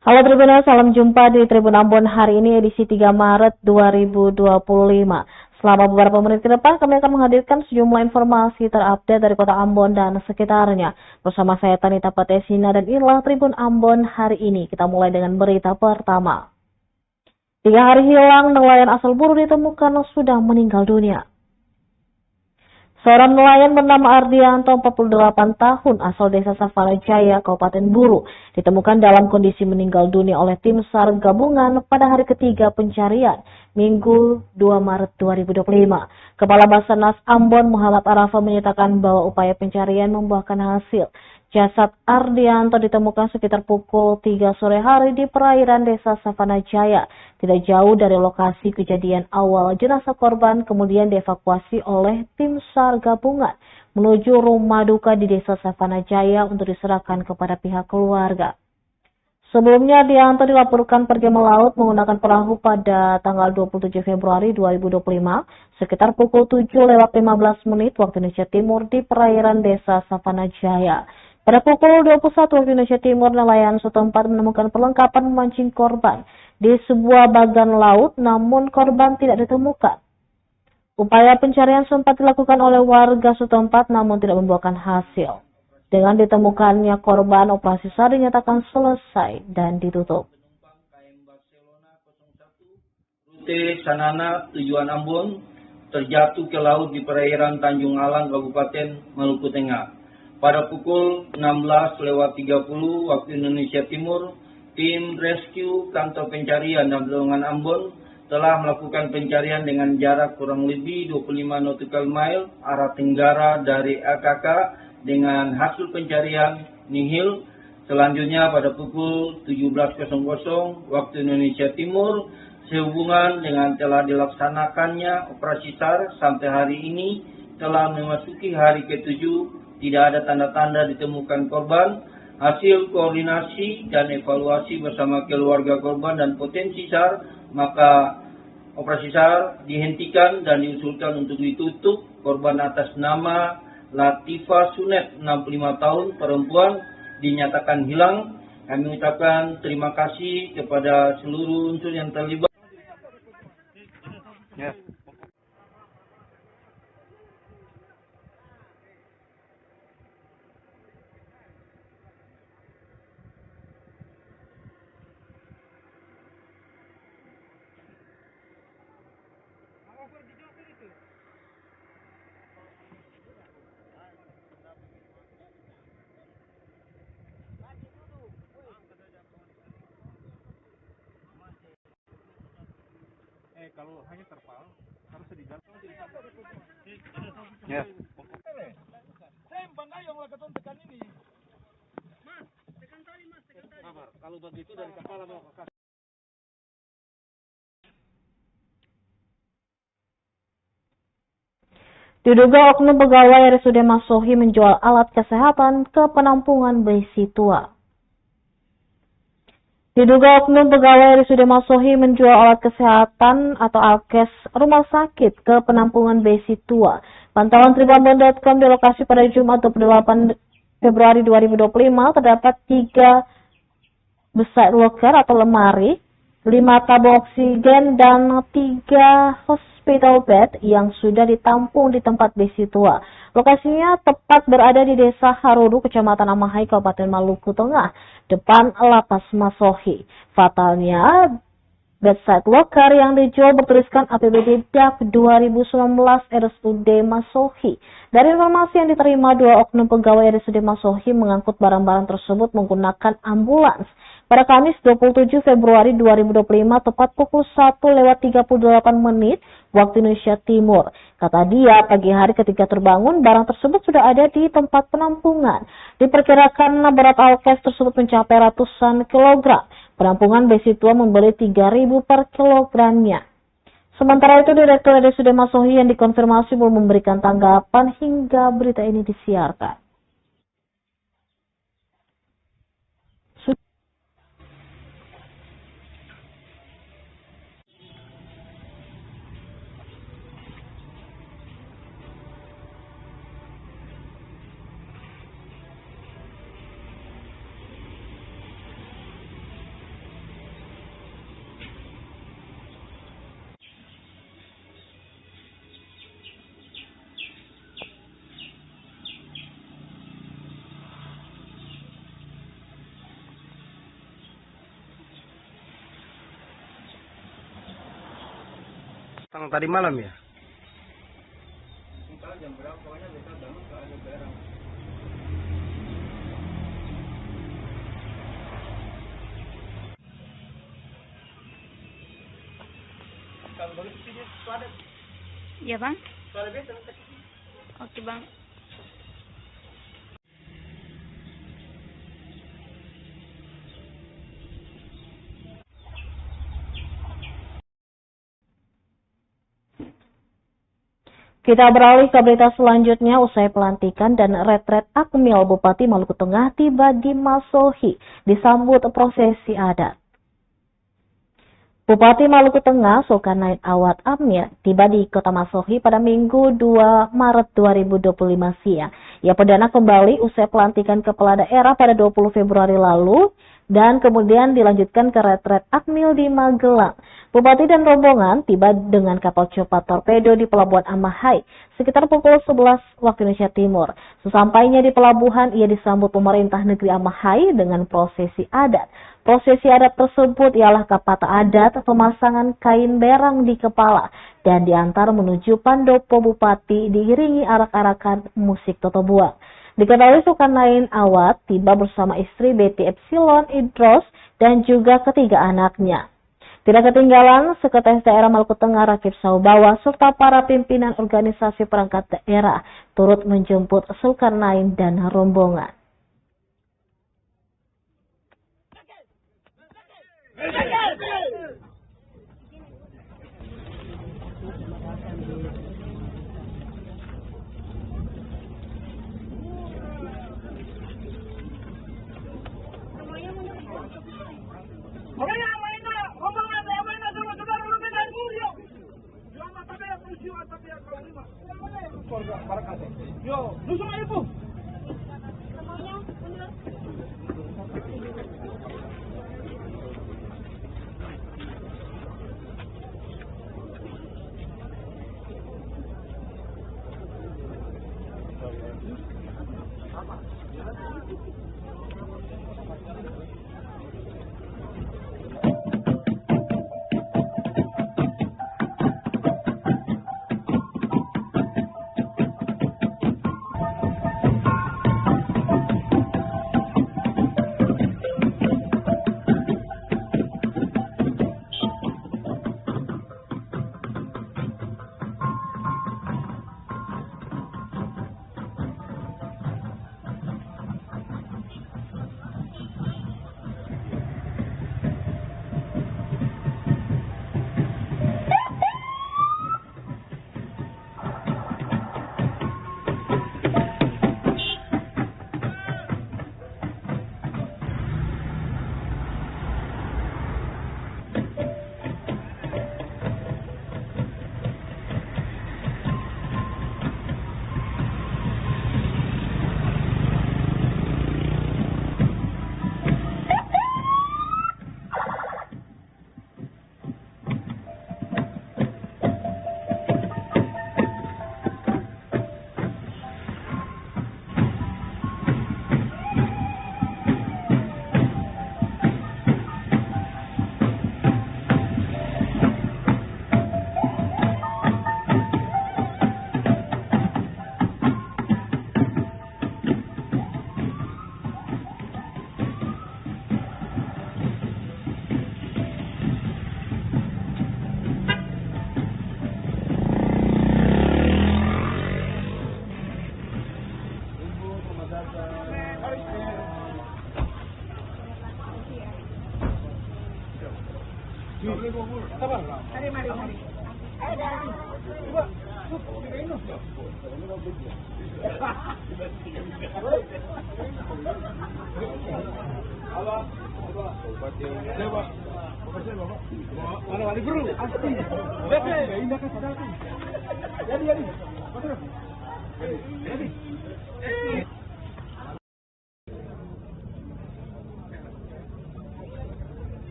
Halo Tribuners, salam jumpa di Tribun Ambon hari ini edisi 3 Maret 2025. Selama beberapa menit ke depan kami akan menghadirkan sejumlah informasi terupdate dari Kota Ambon dan sekitarnya. Bersama saya Tanita Patesina dan inilah Tribun Ambon hari ini. Kita mulai dengan berita pertama. 3 hari hilang, nelayan asal Buru ditemukan sudah meninggal dunia. Seorang nelayan bernama Ardianto, 48 tahun, asal desa Savana Jaya, Kabupaten Buru, ditemukan dalam kondisi meninggal dunia oleh tim SAR gabungan pada hari ketiga pencarian, Minggu 2 Maret 2025. Kepala Basarnas Ambon Muhammad Arafa menyatakan bahwa upaya pencarian membuahkan hasil. Jasad Ardianto ditemukan sekitar pukul 3 sore hari di perairan desa Savana Jaya, tidak jauh dari lokasi kejadian awal. Jenazah korban kemudian dievakuasi oleh tim SAR gabungan menuju rumah duka di desa Savana Jaya untuk diserahkan kepada pihak keluarga. Sebelumnya, Ardianto dilaporkan pergi melaut menggunakan perahu pada tanggal 27 Februari 2025 sekitar pukul 7:15 waktu Indonesia Timur di perairan desa Savana Jaya. Pada pukul 21 waktu Indonesia Timur, nelayan setempat menemukan perlengkapan memancing korban di sebuah bagan laut, namun korban tidak ditemukan. Upaya pencarian sempat dilakukan oleh warga setempat namun tidak membuahkan hasil. Dengan ditemukannya korban, operasi SAR dinyatakan selesai dan ditutup. Rute Sanana tujuan Ambon terjatuh ke laut di perairan Tanjung Alang, Kabupaten Maluku Tengah. Pada pukul 16:30 waktu Indonesia Timur, tim rescue Kantor Pencarian dan Pertolongan Ambon telah melakukan pencarian dengan jarak kurang lebih 25 nautical mile arah tenggara dari AKK dengan hasil pencarian nihil. Selanjutnya pada pukul 17:00 waktu Indonesia Timur, sehubungan dengan telah dilaksanakannya operasi SAR sampai hari ini telah memasuki hari ke-7, tidak ada tanda-tanda ditemukan korban. Hasil koordinasi dan evaluasi bersama keluarga korban dan potensi SAR, maka operasi SAR dihentikan dan diusulkan untuk ditutup. Korban atas nama Latifah Sunet, 65 tahun, perempuan, dinyatakan hilang. Kami mengucapkan terima kasih kepada seluruh unsur yang terlibat. Yes. Kalau hanya terpal harus digantung di ya. Saya pandai yang melakukan tekan ini. Mas, tekan tali Mas, tekan tali. Kalau begitu dari kepala mau ke kaki. Diduga oknum pegawai RSUD Masohi menjual alat kesehatan ke penampungan besi tua. Diduga oknum pegawai RSUD Masohi menjual alat kesehatan atau alkes rumah sakit ke penampungan besi tua. Pantauan tribunambon.com di lokasi pada Jumat 28 Februari 2025 terdapat 3 besar loker atau lemari, 5 tabung oksigen, dan 3 hospital bed yang sudah ditampung di tempat besi tua. Lokasinya tepat berada di Desa Harudu, Kecamatan Amahai, Kabupaten Maluku Tengah, depan Lapas Masohi. Fatalnya, bedside locker yang dijual bertuliskan APBD DAP 2019 RSUD Masohi. Dari informasi yang diterima, 2 oknum pegawai RSUD Masohi mengangkut barang-barang tersebut menggunakan ambulans. Pada Kamis 27 Februari 2025, tepat pukul 1:38 waktu Indonesia Timur. Kata dia, pagi hari ketika terbangun, barang tersebut sudah ada di tempat penampungan. Diperkirakan berat alkes tersebut mencapai ratusan kilogram. Penampungan besi tua membeli 3.000 per kilogramnya. Sementara itu, Direktur RSUD Masohi yang dikonfirmasi belum memberikan tanggapan hingga berita ini disiarkan. Tang tadi malam ya? Entah jam berapa, pokoknya besok bangun kalau ada barang. Kalau boleh sini suara. Iya bang. Suara biasa. Oke bang. Kita beralih ke berita selanjutnya. Usai pelantikan dan retret Akmil Bupati Maluku Tengah tiba di Masohi disambut prosesi adat. Bupati Maluku Tengah Zulkarnain Awad Amir tiba di Kota Masohi pada Minggu 2 Maret 2025 siang. Ia perdana kembali usai pelantikan kepala daerah pada 20 Februari lalu dan kemudian dilanjutkan ke retret Akmil di Magelang. Bupati dan rombongan tiba dengan kapal cepat torpedo di Pelabuhan Amahai sekitar pukul 11 waktu Indonesia Timur. Sesampainya di pelabuhan, ia disambut pemerintah negeri Amahai dengan prosesi adat. Prosesi adat tersebut ialah kapata adat, pemasangan kain berang di kepala, dan diantar menuju Pandopo Bupati diiringi arak-arakan musik totobuang. Diketahui Zulkarnain Awad tiba bersama istri Betty Epsilon Idros dan juga ketiga anaknya. Tidak ketinggalan, Sekretaris Daerah Maluku Tengah Rakib Saubawa serta para pimpinan organisasi perangkat daerah turut menjemput Zulkarnain dan rombongan. Yo, lusuh ibu.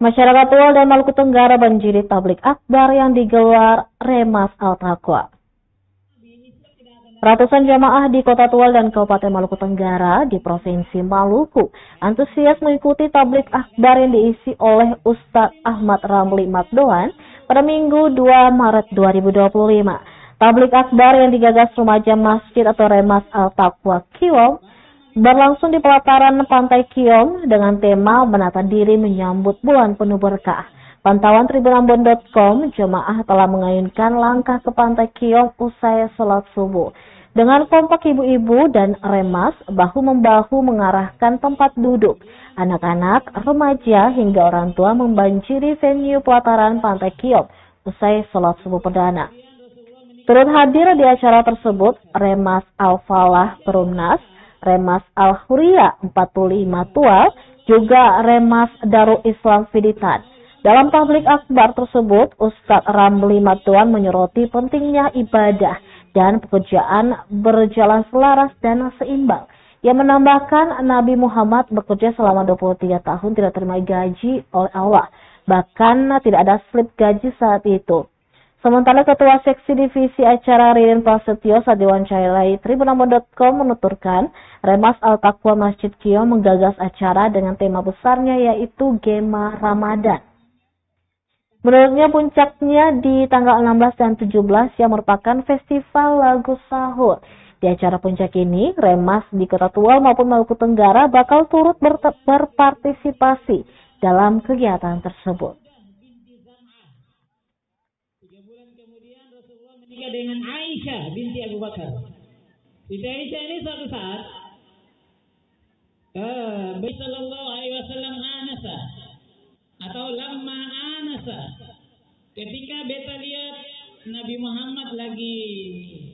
Masyarakat Tual dan Maluku Tenggara banjiri tablik akbar yang digelar Remas Al-Taqwa. Ratusan jamaah di Kota Tual dan Kabupaten Maluku Tenggara di Provinsi Maluku antusias mengikuti tablik akbar yang diisi oleh Ustadz Ahmad Ramli Magdoan pada Minggu 2 Maret 2025. Tablik akbar yang digagas remaja masjid atau Remas Al-Taqwa Kiom berlangsung di pelataran Pantai Kiom dengan tema menata diri menyambut bulan penuh berkah. Pantauan tribunambon.com, jemaah telah mengayunkan langkah ke Pantai Kiom usai sholat subuh. Dengan kompak ibu-ibu dan remas bahu-membahu mengarahkan tempat duduk. Anak-anak, remaja hingga orang tua membanjiri venue pelataran Pantai Kiom usai sholat subuh perdana. Turut hadir di acara tersebut Remas Al-Falah Perumnas, Remas Al-Huria 45 Tual, juga Remas Darul Islam Fiditan. Dalam tablik akbar tersebut, Ustadz Ramli Magdoan menyoroti pentingnya ibadah dan pekerjaan berjalan selaras dan seimbang. Ia menambahkan Nabi Muhammad bekerja selama 23 tahun tidak terima gaji oleh Allah. Bahkan tidak ada slip gaji saat itu. Sementara Ketua Seksi Divisi Acara Ririn Prasetyo saat diwawancarai tribunambon.com menuturkan Remas Al-Taqwa Masjid Kiom menggagas acara dengan tema besarnya yaitu Gema Ramadan. Menurutnya puncaknya di tanggal 16 dan 17 yang merupakan festival lagu sahur. Di acara puncak ini, Remas di Kota Tual maupun Maluku Tenggara bakal turut berpartisipasi dalam kegiatan tersebut. 3 bulan kemudian Rasulullah menikah dengan Aisyah binti Abu Bakar. Siti Aisyah ini suatu saat Nabi Sallallahu Alaihi Wasallam anasa atau lamma anasa, ketika beta lihat Nabi Muhammad lagi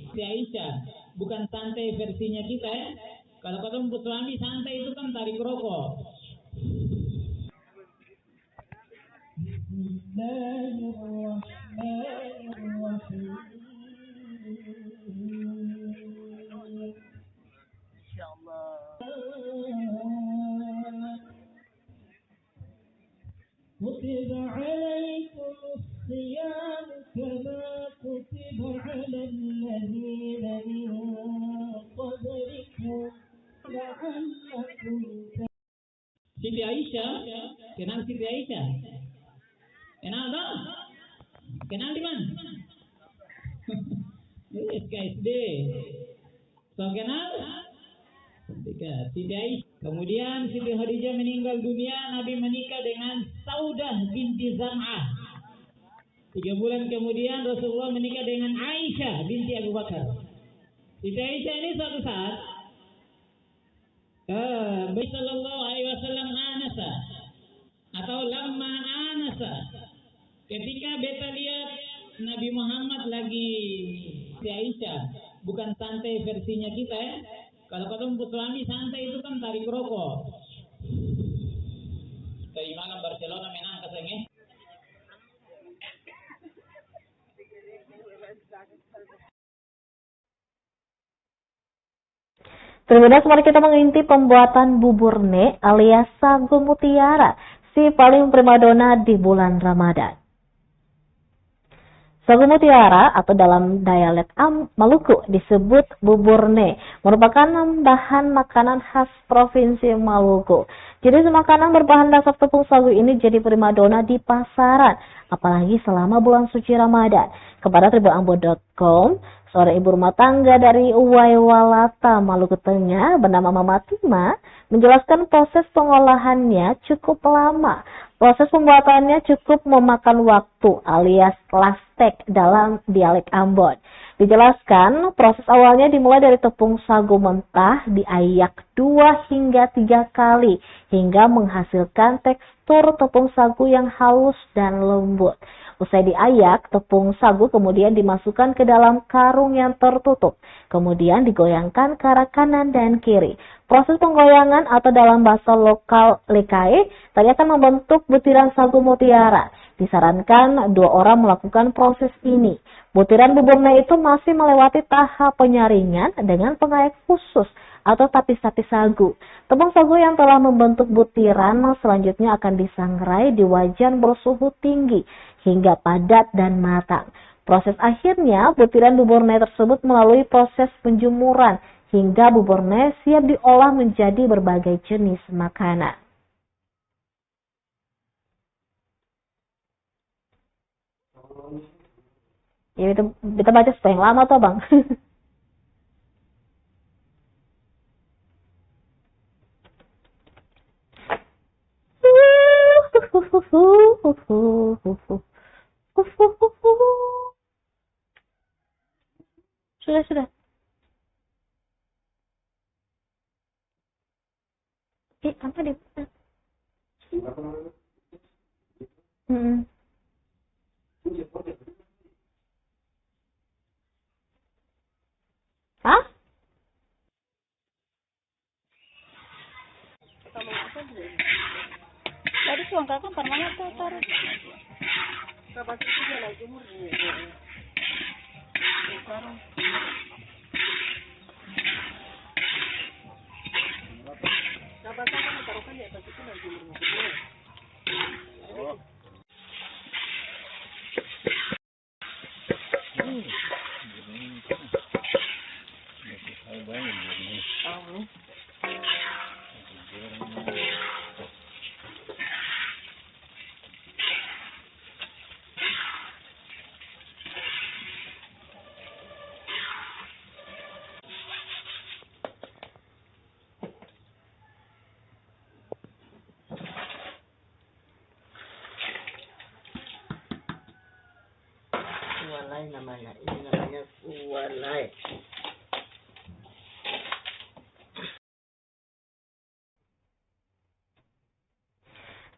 si Aisyah, bukan santai versinya kita ya. Kalau ketemu suami santai itu kan tarik rokok. كتب عليكم الصيام كما كتب على الذين من قبلكم لعلكم. Siti Aisyah, kenal Siti Aisyah? Kenal tak? Kenal di mana? SKSD. So kenal? Siti Aisyah. Kemudian Siti Khadijah meninggal dunia, Nabi menikah dengan Saudah binti Zam'ah. 3 bulan kemudian Rasulullah menikah dengan Aisyah binti Abu Bakar. Siti Aisyah ini suatu saat Nabi Sallallahu Alaihi Wasallam anasa atau lamma anasa, ketika beta lihat Nabi Muhammad lagi si Aisyah, bukan santai versinya kita ya. Kalau ketemu suami santai itu kan tarik rokok. Keimanan Barcelona menang kasengnya. Terlebih mari kita mengintip pembuatan bubur ne alias sagu mutiara, si paling primadona di bulan Ramadan. Sagu mutiara atau dalam dialek Maluku disebut bubur ne, merupakan bahan makanan khas Provinsi Maluku. Jenis makanan berbahan dasar tepung sagu ini jadi primadona di pasaran, apalagi selama bulan suci Ramadan. Kepada tribunambon.com, seorang ibu rumah tangga dari Waiwalata, Maluku Tengah bernama Mama Tima menjelaskan proses pengolahannya cukup lama. Proses pembuatannya cukup memakan waktu alias lastek dalam dialek Ambon. Dijelaskan, proses awalnya dimulai dari tepung sagu mentah diayak 2 hingga 3 kali hingga menghasilkan tekstur tepung sagu yang halus dan lembut. Usai diayak, tepung sagu kemudian dimasukkan ke dalam karung yang tertutup. Kemudian digoyangkan ke arah kanan dan kiri. Proses penggoyangan atau dalam bahasa lokal lekai tadi akan membentuk butiran sagu mutiara. Disarankan 2 orang melakukan proses ini. Butiran buburnya itu masih melewati tahap penyaringan dengan pengayak khusus atau tapis-tapis sagu. Tepung sagu yang telah membentuk butiran selanjutnya akan disangrai di wajan bersuhu tinggi hingga padat dan matang. Proses akhirnya, butiran buburne tersebut melalui proses penjemuran hingga buburne siap diolah menjadi berbagai jenis makanan. Ya, kita baca supaya yang lama toh, Bang. Sudah. Apa deh? Hah? Tadi tuang kakak permana tuh taruh. Walai namanya, ini namanya walai.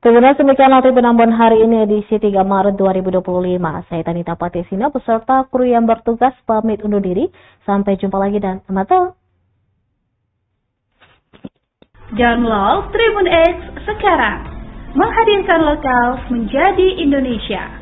Sebenarnya demikian Latih Penambon hari ini edisi 3 Maret 2025. Saya Tanita Patisina beserta kru yang bertugas pamit undur diri. Sampai jumpa lagi dan selamat. Download Tribun X sekarang. Menghadirkan lokal menjadi Indonesia.